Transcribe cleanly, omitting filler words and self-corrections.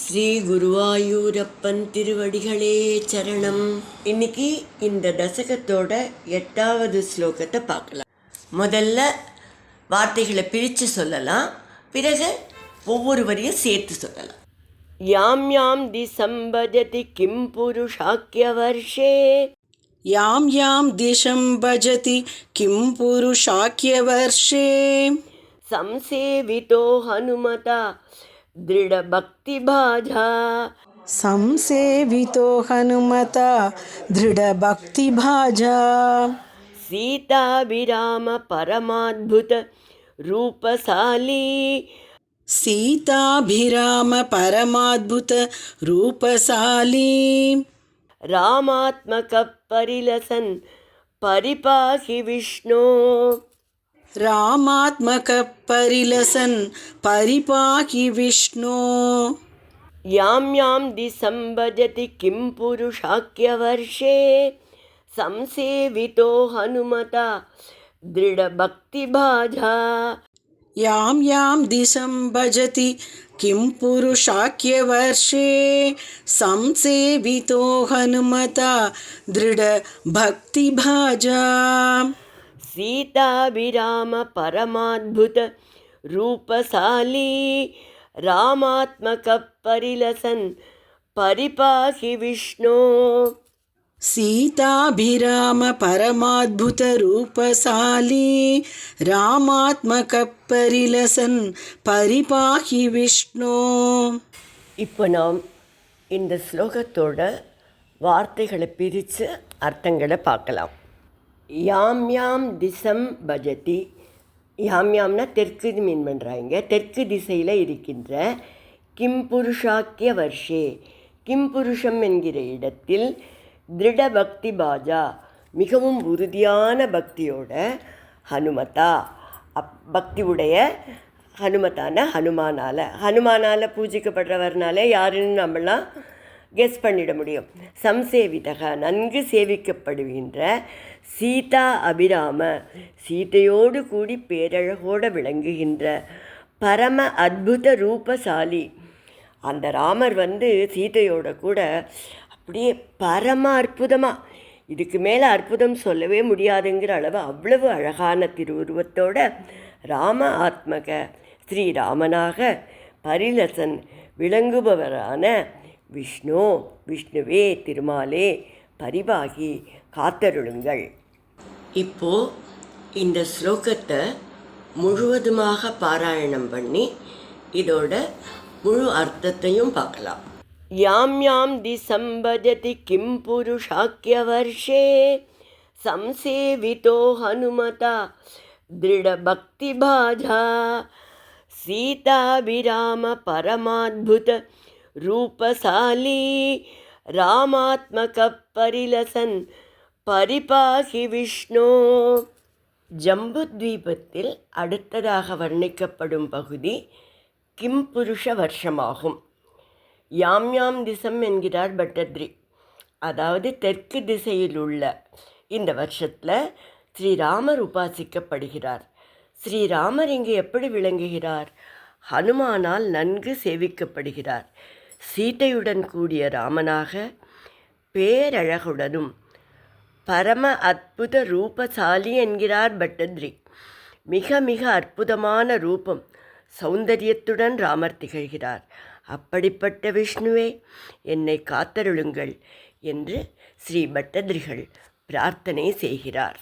ஸ்ரீ குருவாயூரப்பன் திருவடிகளே சரணம். இன்னைக்கு இந்த தசகத்தோட 8வது ஸ்லோகத்தை பார்க்கலாம். முதல்ல வார்த்தைகளை பிரித்து சொல்லலாம், பிறகு ஒவ்வொரு வரியும் சேர்த்து சொல்லலாம். யாம் யாம் திசம் பஜதி கிம் புருஷாக்கிய வர்ஷே. யாம் யாம் திசம் பஜதி கிம் புருஷாக்கிய வர்ஷே. சம்சேவிதோ ஹனுமதா दृढ़ भक्ति भाजा. संसेवितो हनुमता दृढ़ भक्ति भाजा. सीताभिराम परमाद्भुत रूपशाली. सीताभिराम परमाद्भुत रूपशाली. रामात्मक परिलसन परिपाहि विष्णु. रामात्मक परिलसन परिपाहि विष्णु. यां यां दिशं भजति किं पुरुषाख्य वर्षे. संसेवितो हनुमता दृढ़ भक्ति भाजा. यां यां दिशं भजति किं पुरुषाख्य वर्षे. संसेवितो हनुमता दृढ़ भक्ति भाजा. सीताभिराम परमाद्भुत रूपशाली. रामात्मक परिलसन परिपाहि विष्णु. सीताभिराम परमाद्भुत रूपशाली. रामात्मक परिलसन परिपाहि विष्णु. இப்போ நாம் இந்த ஸ்லோகத்தோட வார்த்தைகளை பிரித்து அர்த்தங்களை பார்க்கலாம். யாம் யாம் திசம் பஜதி. யாம் யாம்னா தெற்கு மீன் பண்ணுறாங்க. தெற்கு திசையில் இருக்கின்ற கிம் புருஷாக்கிய வர்ஷே. கிம் புருஷம் என்கிற இடத்தில் திருட பக்தி பாஜா, மிகவும் உறுதியான பக்தியோட ஹனுமதா, பக்தி உடைய ஹனுமத்தான ஹனுமானால் பூஜிக்கப்படுறவர்னாலே யாருன்னு நம்மளாம் கெஸ் பண்ணிட முடியும். சம்சேவிதக, நன்கு சேவிக்கப்படுகின்ற. சீதா அபிராம, சீதையோடு கூடி பேரழகோடு விளங்குகின்ற. பரம அத்புத ரூபசாலி, அந்த ராமர் சீதையோட கூட அப்படியே பரம அற்புதமாக, இதுக்கு மேலே அற்புதம் சொல்லவே முடியாதுங்கிற அளவு அவ்வளவு அழகான திருவுருவத்தோட ராம ஆத்மக ஸ்ரீராமனாக பரிலசன் விளங்குபவரான விஷ்ணு, விஷ்ணுவே திருமாலே பரிபாகி காத்தருளுங்கள். இப்போ இந்த ஸ்லோகத்தை முழுவதுமாக பாராயணம் பண்ணி இதோட முழு அர்த்தத்தையும் பார்க்கலாம். யாம் யாம் திசம் பஜதி கிம் புருஷாக்கிய வர்ஷே. சம்சேவிதோ ஹனுமதா திருட பக்தி பாஜா. சீதாபிராம பரமாத்புத रूपशाली. रामात्मक परिलसन परिपाहि विष्णु. ஜம்புத்வீபத்தில் அடுத்ததாக வர்ணிக்கப்படும் பகுதி கிம் புருஷ வருஷமாகும். யாம் யாம் திசம் என்கிறார் பட்டத்ரி. அதாவது தெற்கு திசையில் உள்ள இந்த வருஷத்தில் ஸ்ரீராமர் உபாசிக்கப்படுகிறார். ஸ்ரீராமர் இங்கு எப்படி விளங்குகிறார்? ஹனுமானால் நன்கு சேவிக்கப்படுகிறார். சீதையுடன் கூடிய ராமனாக பேரழகுடனும் பரம அற்புத ரூபசாலி என்கிறார் பட்டத்ரி. மிக மிக அற்புதமான ரூபம், சௌந்தரியத்துடன் ராமர் திகழ்கிறார். அப்படிப்பட்ட விஷ்ணுவே என்னை காத்தருளுங்கள் என்று ஸ்ரீ பட்டத்ரிகள் பிரார்த்தனை செய்கிறார்.